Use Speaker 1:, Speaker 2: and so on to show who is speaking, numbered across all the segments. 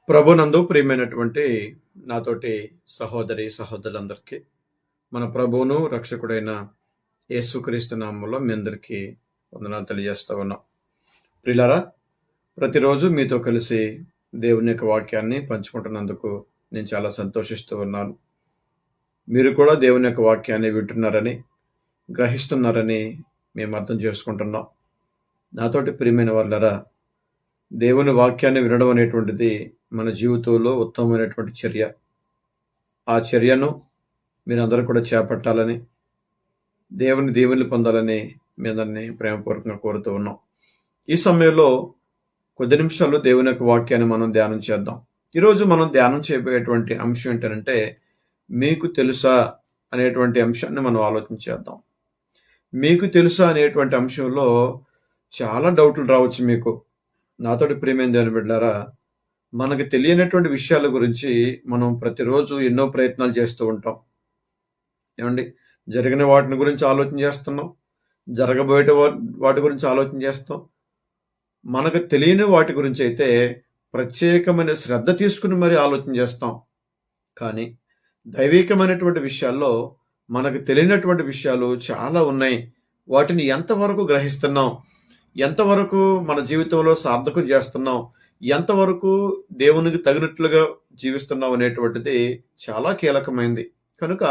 Speaker 1: ప్రభునందు ప్రియమైనటువంటి నాతోటి సహోదరి సహోదరులందరికీ మన ప్రభువును రక్షకుడైన యేసుక్రీస్తు నామంలో మీ అందరికీ వందనాలు తెలియజేస్తా ఉన్నాం. ప్రియులారా, ప్రతిరోజు మీతో కలిసి దేవుని యొక్క వాక్యాన్ని పంచుకుంటున్నందుకు నేను చాలా సంతోషిస్తూ ఉన్నాను. మీరు కూడా దేవుని యొక్క వాక్యాన్ని వింటున్నారని, గ్రహిస్తున్నారని మేము అర్థం చేసుకుంటున్నాం. నాతోటి ప్రియమైన వాళ్ళరా, దేవుని వాక్యాన్ని వినడం అనేటువంటిది మన జీవితంలో ఉత్తమమైనటువంటి చర్య. ఆ చర్యను మీరందరూ కూడా చేపట్టాలని, దేవుని దీవెనలు పొందాలని మీ అందరినీ ప్రేమపూర్వకంగా కోరుతూ ఉన్నాం. ఈ సమయంలో కొద్ది నిమిషాలు దేవుని యొక్క వాక్యాన్ని మనం ధ్యానం చేద్దాం. ఈరోజు మనం ధ్యానం చేయబోయేటువంటి అంశం ఏంటంటే, మీకు తెలుసా అనేటువంటి అంశాన్ని మనం ఆలోచించేద్దాం. మీకు తెలుసా అనేటువంటి అంశంలో చాలా డౌట్లు రావచ్చు మీకు. నాతోటి ప్రియమైన దేవుని బిడ్డలారా, మనకు తెలియనటువంటి విషయాల గురించి మనం ప్రతిరోజు ఎన్నో ప్రయత్నాలు చేస్తూ ఉంటాం. ఏమండి? జరిగిన వాటిని గురించి ఆలోచన చేస్తున్నాం. జరగబోయే వాటి గురించి ఆలోచన చేస్తాం. మనకు తెలియని వాటి గురించి అయితే ప్రత్యేకమైన శ్రద్ధ తీసుకుని మరి ఆలోచన చేస్తాం. కానీ దైవికమైనటువంటి విషయాల్లో మనకు తెలియనటువంటి విషయాలు చాలా ఉన్నాయి. వాటిని ఎంతవరకు గ్రహిస్తున్నాం, ఎంతవరకు మన జీవితంలో సార్థకం చేస్తున్నాం, ఎంతవరకు దేవునికి తగినట్లుగా జీవిస్తున్నాం అనేటువంటిది చాలా కీలకమైంది. కనుక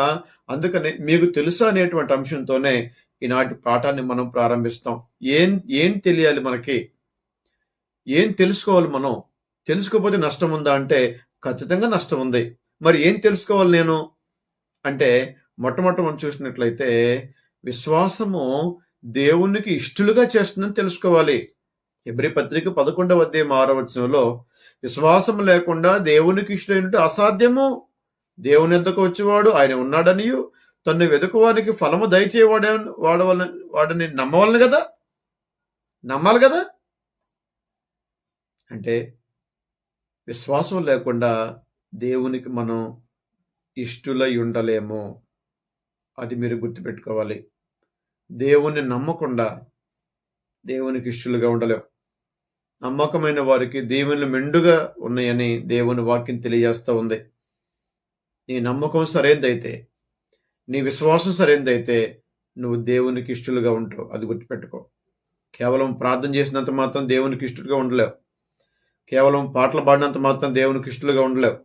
Speaker 1: అందుకనే మీకు తెలుసా అనేటువంటి అంశంతోనే ఈనాటి పాఠాన్ని మనం ప్రారంభిస్తాం. ఏం తెలియాలి మనకి? ఏం తెలుసుకోవాలి మనం? తెలుసుకోకపోతే నష్టం ఉందా అంటే ఖచ్చితంగా నష్టం ఉంది. మరి ఏం తెలుసుకోవాలి నేను అంటే, మొట్టమొదట మనం చూసినట్లయితే విశ్వాసము దేవునికి ఇష్టలుగా చేస్తుందని తెలుసుకోవాలి. హెబ్రీ పత్రిక 11వ అధ్యాయం 6వ వచనంలో విశ్వాసం లేకుండా దేవునికి ఇష్టమైనట్టు అసాధ్యము. దేవుని యొద్దకు వచ్చేవాడు ఆయన ఉన్నాడనియు, తన్ను వెదుకువానికి ఫలము వాడని నమ్మాలి కదా. అంటే విశ్వాసం లేకుండా దేవునికి మనం ఇష్టులై ఉండలేము. అది మీరు గుర్తుపెట్టుకోవాలి. దేవుణ్ణి నమ్మకుండా దేవునికి ఇష్టలుగా ఉండలేం. నమ్మకమైన వారికి దీవెనలు మెండుగా ఉన్నాయని దేవుని వాక్యం తెలియజేస్తూ ఉంది. నీ నమ్మకం సరైనదైతే, నీ విశ్వాసం సరైనదైతే నువ్వు దేవునికి ఇష్టలుగా ఉంటావు. అది గుర్తుపెట్టుకో. కేవలం ప్రార్థన చేసినంత మాత్రం దేవునికి ఇష్టలుగా ఉండలేవు. కేవలం పాటలు పాడినంత మాత్రం దేవునికి ఇష్టలుగా ఉండలేవు.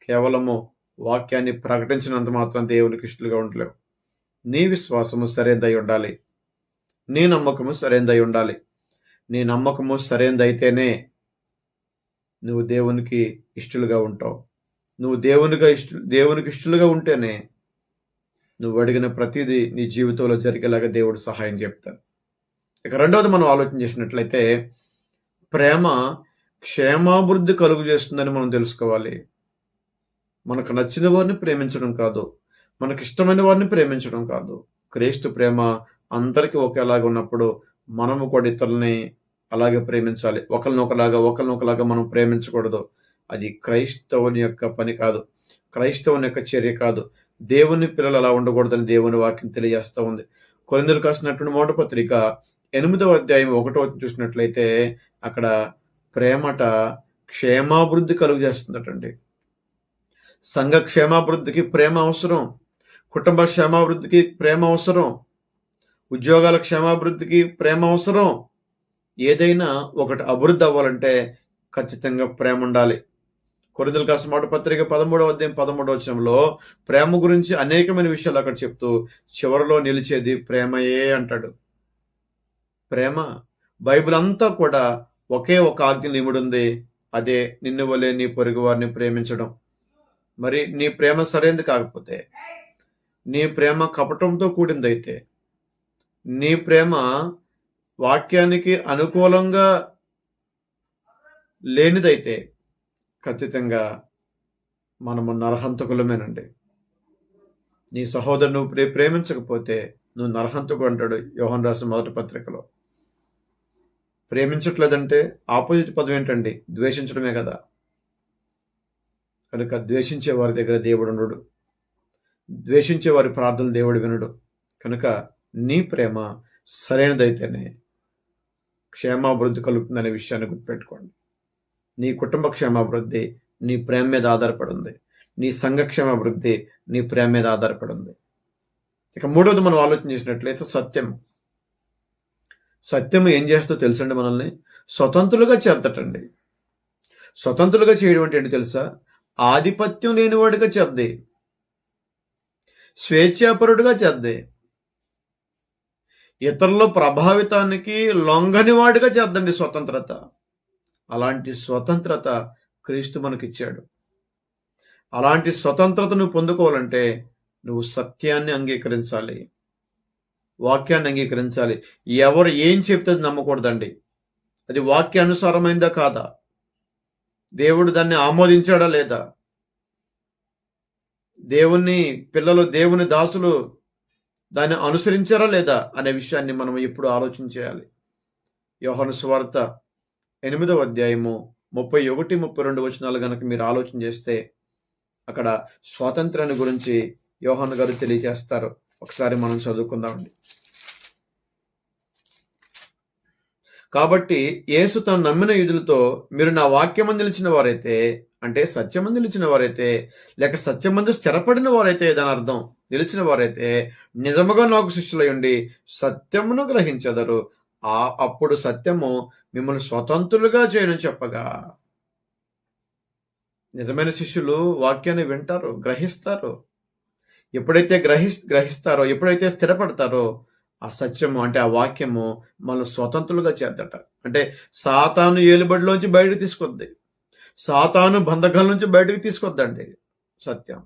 Speaker 1: కేవలము వాక్యాన్ని ప్రకటించినంత మాత్రం దేవునికి ఇష్టలుగా ఉండలేవు. నీ విశ్వాసము సరైనదై ఉండాలి. నీ నమ్మకము సరైనదై ఉండాలి. నీ నమ్మకము సరైనదైతేనే నువ్వు దేవునికి ఇష్టలుగా ఉంటావు. నువ్వు దేవునికి ఇష్టలుగా ఉంటేనే నువ్వు అడిగిన ప్రతిదీ నీ జీవితంలో జరిగేలాగా దేవుడు సహాయం చెప్తాడు. ఇక రెండవది మనం ఆలోచన చేసినట్లయితే, ప్రేమ క్షేమాభివృద్ధి కలుగు చేస్తుందని మనం తెలుసుకోవాలి. మనకు నచ్చిన వారిని ప్రేమించడం కాదు, మనకు ఇష్టమైన వారిని ప్రేమించడం కాదు. క్రీస్తు ప్రేమ అందరికీ ఒకేలాగా ఉన్నప్పుడు మనము కూడా ఇతరులని అలాగే ప్రేమించాలి. ఒకరినొకలాగా మనం ప్రేమించకూడదు. అది క్రైస్తవుని యొక్క పని కాదు, క్రైస్తవుని యొక్క చర్య కాదు. దేవుని పిల్లలు అలా ఉండకూడదని దేవుని వాక్యం తెలియజేస్తూ ఉంది. కొరింథీయులకు రాసినటువంటి మొదటి పత్రిక 8వ అధ్యాయం 1వ వచనం చూసినట్లయితే అక్కడ ప్రేమట క్షేమాభివృద్ధి కలుగు చేస్తుందటండి. సంఘ క్షేమాభివృద్ధికి ప్రేమ అవసరం. కుటుంబ క్షేమాభివృద్ధికి ప్రేమ అవసరం. ఉద్యోగాల క్షేమాభివృద్ధికి ప్రేమ అవసరం. ఏదైనా ఒకటి అభివృద్ధి అవ్వాలంటే ఖచ్చితంగా ప్రేమ ఉండాలి. కొరింథీయులకు రాసిన మొదటి పత్రిక 13వ అధ్యాయం 13వ వచనంలో ప్రేమ గురించి అనేకమైన విషయాలు అక్కడ చెప్తూ చివరిలో నిలిచేది ప్రేమయే అంటాడు. ప్రేమ బైబిల్ అంతా కూడా ఒకే ఒక ఆజ్ఞ నిముడుంది. అదే నిన్ను వలె నీ పొరుగు వారిని ప్రేమించడం. మరి నీ ప్రేమ సరైనది కాకపోతే, నీ ప్రేమ కపటంతో కూడిందైతే, నీ ప్రేమ వాక్యానికి అనుకూలంగా లేనిదైతే ఖచ్చితంగా మనము నరహంతకులమేనండి. నీ సహోదరుని నువ్వు ప్రేమించకపోతే నువ్వు నరహంతకుడు అంటాడు యోహాను రాసిన మొదటి పత్రికలో. ప్రేమించట్లేదంటే ఆపోజిట్ పదం ఏంటండి? ద్వేషించడమే కదా. కనుక ద్వేషించే వారి దగ్గర దేవుడు ఉండడు. ద్వేషించే వారి ప్రార్థనలు దేవుడు వినడు. కనుక నీ ప్రేమ సరైనదైతేనే క్షేమాభివృద్ధి కలుగుతుందనే విషయాన్ని గుర్తుపెట్టుకోండి. నీ కుటుంబ క్షేమాభివృద్ధి నీ ప్రేమ మీద ఆధారపడి ఉంది. నీ సంఘ క్షేమాభివృద్ధి నీ ప్రేమ మీద ఆధారపడి ఉంది. ఇక మూడవది మనం ఆలోచన చేసినట్లయితే సత్యం. సత్యం ఏం చేస్తుందో తెలుసండి, మనల్ని స్వతంత్రులుగా చేద్దటండి. స్వతంత్రులుగా చేయడం అంటే ఏంటి తెలుసా? ఆధిపత్యం లేనివాడిగా చేద్ది, స్వేచ్ఛాపరుడుగా చేద్ది, ఇతరుల ప్రభావితానికి లొంగని వాడిగా చేద్దండి స్వతంత్రత. అలాంటి స్వతంత్రత క్రీస్తు మనకిచ్చాడు. అలాంటి స్వతంత్రత నువ్వు పొందుకోవాలంటే నువ్వు సత్యాన్ని అంగీకరించాలి, వాక్యాన్ని అంగీకరించాలి. ఎవరు ఏం చెప్తే అది నమ్మకూడదండి. అది వాక్యానుసారమైందా కాదా, దేవుడు దాన్ని ఆమోదించాడా లేదా, దేవుని పిల్లలు, దేవుని దాసులు దాన్ని అనుసరించారా లేదా అనే విషయాన్ని మనం ఎప్పుడు ఆలోచన చేయాలి. యోహాను సువార్త 8వ అధ్యాయము 31, 32 వచనాలు గనక మీరు ఆలోచన చేస్తే అక్కడ స్వాతంత్రాన్ని గురించి యోహాను గారు తెలియజేస్తారు. ఒకసారి మనం చదువుకుందామండి. కాబట్టి యేసు తను నమ్మిన యూదులతో, మీరు నా వాక్యమందు నిలిచిన వారైతే, అంటే సత్యమందు నిలిచిన వారైతే, లేక సత్యమందు స్థిరపడిన వారైతే, దాని అర్థం నిలిచిన వారైతే నిజముగా నాకు శిష్యులై ఉండి సత్యమును గ్రహించెదరు. అప్పుడు సత్యము మిమ్మల్ని స్వతంత్రులుగా చేయను చెప్పగా. నిజమైన శిష్యులు వాక్యాన్ని వింటారు, గ్రహిస్తారు. ఎప్పుడైతే గ్రహిస్తారో, ఎప్పుడైతే స్థిరపడతారో ఆ సత్యము అంటే ఆ వాక్యము మనం స్వతంత్రులుగా చేద్దట. అంటే సాతాను ఏలుబడిలోంచి బయటకు తీసుకొద్ది, సాతాను బంధకాల నుంచి బయటకు తీసుకొద్దండి సత్యం.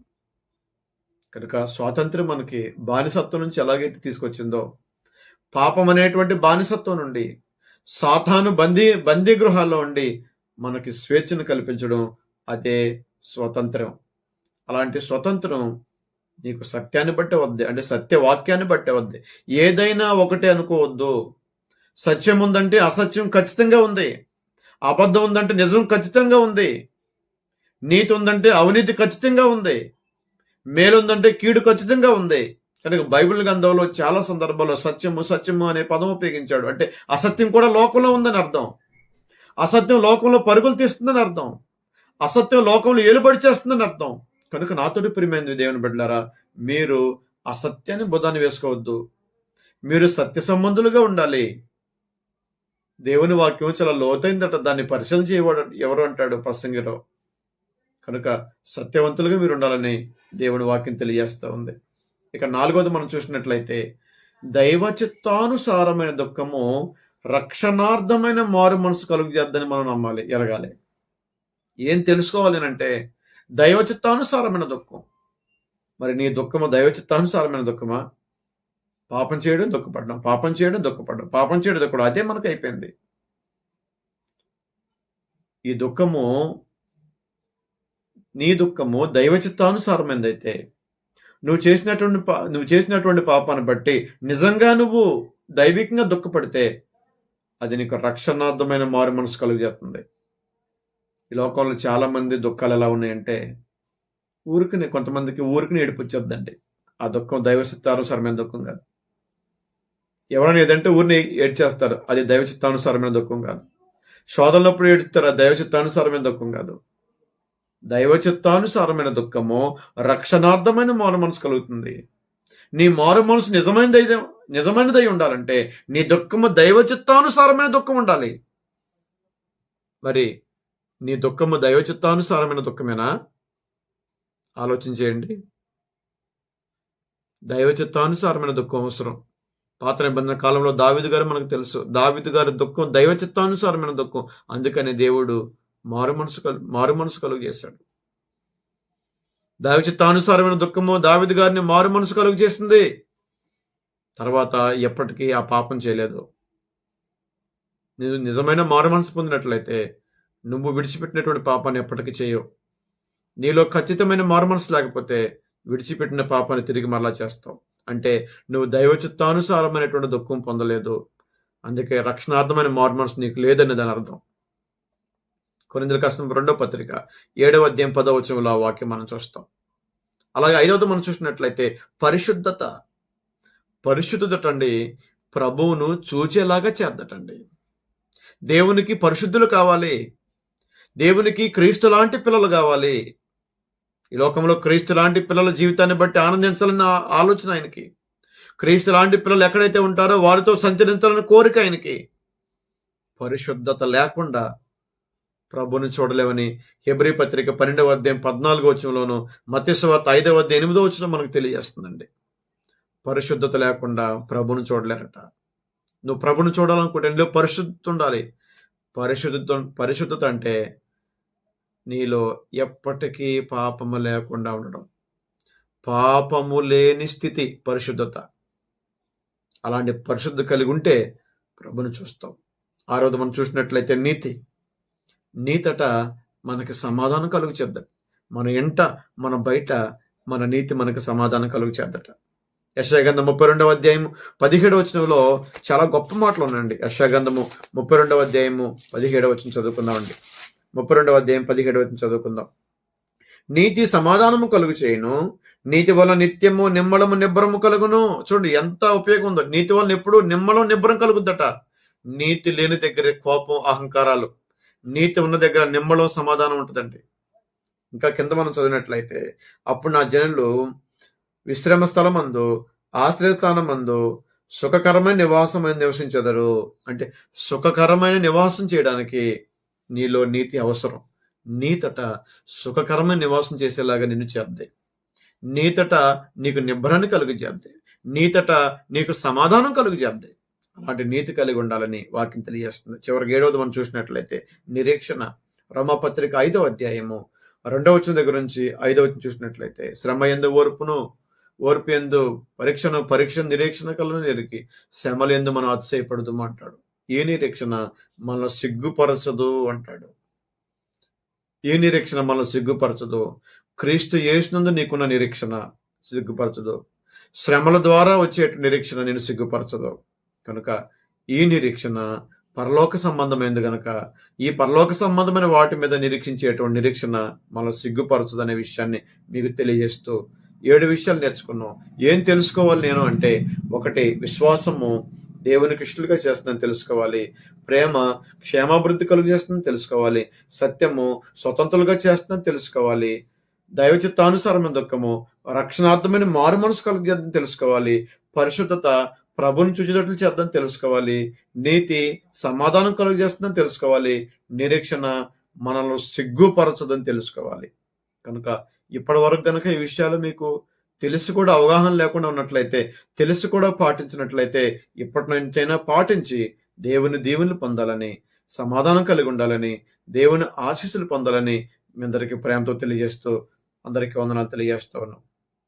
Speaker 1: కనుక స్వాతంత్ర్యం మనకి బానిసత్వం నుంచి ఎలాగైతే తీసుకొచ్చిందో, పాపం అనేటువంటి బానిసత్వం నుండి, సాతాను బందీ గృహాల్లో ఉండి మనకి స్వేచ్ఛను కల్పించడం, అదే స్వతంత్రం. అలాంటి స్వతంత్రం నీకు సత్యాన్ని బట్టే వద్ది, అంటే సత్యవాక్యాన్ని బట్టే వద్ది. ఏదైనా ఒకటే అనుకోవద్దు. సత్యం ఉందంటే అసత్యం ఖచ్చితంగా ఉంది, అబద్ధం ఉందంటే నిజం ఖచ్చితంగా ఉంది, నీతి ఉందంటే అవినీతి ఖచ్చితంగా ఉంది, మేలుందంటే కీడు ఖచ్చితంగా ఉంది. కనుక బైబిల్ గ్రంథంలో చాలా సందర్భాల్లో సత్యము అనే పదం ఉపయోగించాడు. అంటే అసత్యం కూడా లోకంలో ఉందని అర్థం, అసత్యం లోకంలో పరుగులు తీస్తుందని అర్థం, అసత్యం లోకంలో ఏలుబడి చేస్తుందని అర్థం. కనుక నాతోటి ప్రియమైనది దేవుని బిడ్డలారా, మీరు అసత్యాన్ని బుధాన్ని వేసుకోవద్దు, మీరు సత్య సంబంధులుగా ఉండాలి. దేవుని వాక్యం చాలా లోతైందట, దాన్ని పరిశీలన చేయవాడు ఎవరు అంటాడు ప్రసంగిలో. కనుక సత్యవంతులుగా మీరు ఉండాలని దేవుని వాక్యం తెలియజేస్తూ ఉంది. ఇక 4వది మనం చూసినట్లయితే దైవ చిత్తానుసారమైన దుఃఖము రక్షణార్థమైన మారు మనసు కలుగజేద్దని మనం నమ్మాలి, ఎరగాలి. ఏం తెలుసుకోవాలి అంటే దైవ చిత్తానుసారమైన దుఃఖం. మరి నీ దుఃఖము దైవ చిత్తానుసారమైన దుఃఖమా? పాపం చేయడం దుఃఖపడడం, పాపం చేయడం దుఃఖపడడం, పాపం చేయడం దుఃఖపడడం, అదే మనకు అయిపోయింది. ఈ దుఃఖము, నీ దుఃఖము దైవ చిత్తానుసారమైనదైతే, నువ్వు చేసినటువంటి పాపాన్ని బట్టి నిజంగా నువ్వు దైవికంగా దుఃఖపడితే అది నీకు రక్షణార్థమైన మారు మనసు కలుగజేస్తుంది. ఈ లోకంలో చాలా మంది దుఃఖాలు ఎలా ఉన్నాయంటే, కొంతమందికి ఊరికి ఏడుపు వచ్చేద్దండి. ఆ దుఃఖం దైవ చిత్తానుసారమైన దుఃఖం కాదు. ఎవరైనా ఏదంటే ఊరిని ఏడ్చేస్తారు, అది దైవ చిత్తానుసారమైన దుఃఖం కాదు. శోధనప్పుడు ఏడుస్తారు, అది దైవ చిత్తానుసారమైన దుఃఖం కాదు. దైవ చిత్తానుసారమైన దుఃఖము రక్షణార్థమైన మారు మనసు కలుగుతుంది. నీ మారు మనసు నిజమైనదై ఉండాలంటే నీ దుఃఖము దైవ చిత్తానుసారమైన దుఃఖం ఉండాలి. మరి నీ దుఃఖము దైవ చిత్తానుసారమైన దుఃఖమేనా? ఆలోచించేయండి. దైవ చిత్తానుసారమైన దుఃఖం అవసరం. పాత నిబంధన కాలంలో దావీదు గారు మనకు తెలుసు, దావీదు గారి దుఃఖం దైవ చిత్తానుసారమైన దుఃఖం. అందుకని దేవుడు మారు మనసు కలుగు చేశాడు. దైవ చిత్తానుసారమైన దుఃఖము దావీదు గారిని మారు మనసు కలుగు చేసింది. తర్వాత ఎప్పటికీ ఆ పాపం చేయలేదు. నువ్వు నిజమైన మారు మనసు పొందినట్లయితే నువ్వు విడిచిపెట్టినటువంటి పాపాన్ని ఎప్పటికీ చేయవు. నీలో ఖచ్చితమైన మారు మనసు లేకపోతే విడిచిపెట్టిన పాపాన్ని తిరిగి మరలా చేస్తావు. అంటే నువ్వు దైవ చిత్తానుసారమైనటువంటి దుఃఖం పొందలేదు. అందుకే రక్షణార్థమైన మారు మనసు నీకు లేదని దాని అర్థం. కొరింథీయులకు రాసిన 2వ పత్రిక 7వ అధ్యాయం 10వ వచనంలో ఆ వాక్యం మనం చూస్తాం. అలాగే 5వది మనం చూసినట్లయితే పరిశుద్ధత అండి ప్రభువును చూచేలాగా చేద్దటండి. దేవునికి పరిశుద్ధులు కావాలి. దేవునికి క్రీస్తు లాంటి పిల్లలు కావాలి. ఈ లోకంలో క్రీస్తు లాంటి పిల్లల జీవితాన్ని బట్టి ఆనందించాలన్న ఆలోచన ఆయనకి. క్రీస్తు లాంటి పిల్లలు ఎక్కడైతే ఉంటారో వారితో సంచరించాలన్న కోరిక ఆయనకి. పరిశుద్ధత లేకుండా ప్రభుని చూడలేమని హెబ్రీ పత్రిక 12వ అధ్యాయం 14వ వచనంలోను, మత్తయి సువార్త 5వ అధ్యాయం 8వ వచనం మనకు తెలియజేస్తుందండి. పరిశుద్ధత లేకుండా ప్రభుని చూడలేరట. నువ్వు ప్రభుని చూడాలనుకుంటే నీలో పరిశుద్ధత ఉండాలి. పరిశుద్ధత అంటే నీలో ఎప్పటికీ పాపము లేకుండా ఉండడం. పాపము లేని స్థితి పరిశుద్ధత. అలాంటి పరిశుద్ధత కలిగి ఉంటే ప్రభుని చూస్తాం. ఆరోజు మనం చూసినట్లయితే నీతట మనకి సమాధానం కలుగు చేద్దట. మన ఎంట, మన బయట మన నీతి మనకు సమాధానం కలుగు చేద్దట. యెషయా గ్రంథం 32వ అధ్యాయం 17వ వచనంలో చాలా గొప్ప మాటలు ఉన్నాయండి. యెషయా గ్రంథము 32వ అధ్యాయము 17వ వచనం చదువుకుందామండి. 32వ అధ్యాయం 17వ వచనం చదువుకుందాం. నీతి సమాధానము కలుగు చేయను, నీతి వల్ల నిత్యము నిమ్మలము నిబ్బరము కలుగును. చూడండి ఎంత ఉపయోగం ఉందో. నీతి వల్ల ఎప్పుడు నిమ్మలం నిబ్బరం కలుగుద్దట. నీతి లేని దగ్గర కోపం, అహంకారాలు. నీతి ఉన్న దగ్గర నిమ్మలం, సమాధానం ఉంటుందండి. ఇంకా కింద మనం చదివినట్లయితే, అప్పుడు నా జనులు విశ్రమ స్థలమందు, ఆశ్రయస్థానమందు సుఖకరమైన నివాసమైన నివసించెదరు. అంటే సుఖకరమైన నివాసం చేయడానికి నీలో నీతి అవసరం. నీతట సుఖకరమైన నివాసం చేసేలాగా నిన్ను చేద్దే. నీతట నీకు నిబ్బరాన్ని కలుగు చేద్దే. నీతట నీకు సమాధానం కలుగు చేద్దే. అలాంటి నీతి కలిగి ఉండాలని వాక్యం తెలియజేస్తుంది. చివరికి 7వది మనం చూసినట్లయితే నిరీక్షణ. రోమాపత్రిక 5వ అధ్యాయము 2వ వచనం దగ్గర నుంచి 5వ వచనం చూసినట్లయితే, శ్రమ యందు ఓర్పును, ఓర్పు యందు పరీక్ష నిరీక్షణ కలను ఎరిగి శ్రమలు యందు మనం అతిశయపడుతూ అంటాడు. ఈ నిరీక్షణ మనల్ని సిగ్గుపరచదు అంటాడు. ఈ నిరీక్షణ మనల్ని సిగ్గుపరచదు. క్రీస్తు యేసునందు నీకున్న నిరీక్షణ సిగ్గుపరచదు. శ్రమల ద్వారా వచ్చే నిరీక్షణ నేను సిగ్గుపరచదు. కనుక ఈ నిరీక్షణ పరలోక సంబంధమైనది గనక ఈ పరలోక సంబంధమైన వాటి మీద నిరీక్షించేటువంటి నిరీక్షణ మనల్ని సిగ్గుపరచదు అనే విషయాన్ని మీకు తెలియజేస్తూ 7 విషయాలు నేర్చుకున్నాం. ఏం తెలుసుకోవాలి నేను అంటే, 1 విశ్వాసము దేవునికి ఇష్టలుగా చేస్తుందని తెలుసుకోవాలి. ప్రేమ క్షేమాభివృద్ధి కలుగు చేస్తుందని తెలుసుకోవాలి. సత్యము స్వతంత్రులుగా చేస్తుందని తెలుసుకోవాలి. దైవ చిత్తానుసారమైన దుఃఖము రక్షణార్థమైన మారు మనసు కలుగు చేద్దని తెలుసుకోవాలి. పరిశుద్ధత ప్రభుని చూచేటట్లు చేద్దని తెలుసుకోవాలి. నీతి సమాధానం కలుగు చేస్తుందని తెలుసుకోవాలి. నిరీక్షణ మనల్ని సిగ్గుపరచదని తెలుసుకోవాలి. కనుక ఇప్పటి వరకు కనుక ఈ విషయాలు మీకు తెలిసి కూడా అవగాహన లేకుండా ఉన్నట్లయితే, తెలిసి కూడా పాటించినట్లయితే, ఇప్పటి నుంచైనా పాటించి దేవుని దీవెనలు పొందాలని, సమాధానం కలిగి ఉండాలని, దేవుని ఆశీస్సులు పొందాలని మీ అందరికీ ప్రేమతో తెలియజేస్తూ అందరికీ వందనాలు తెలియజేస్తూ ఉన్నాం.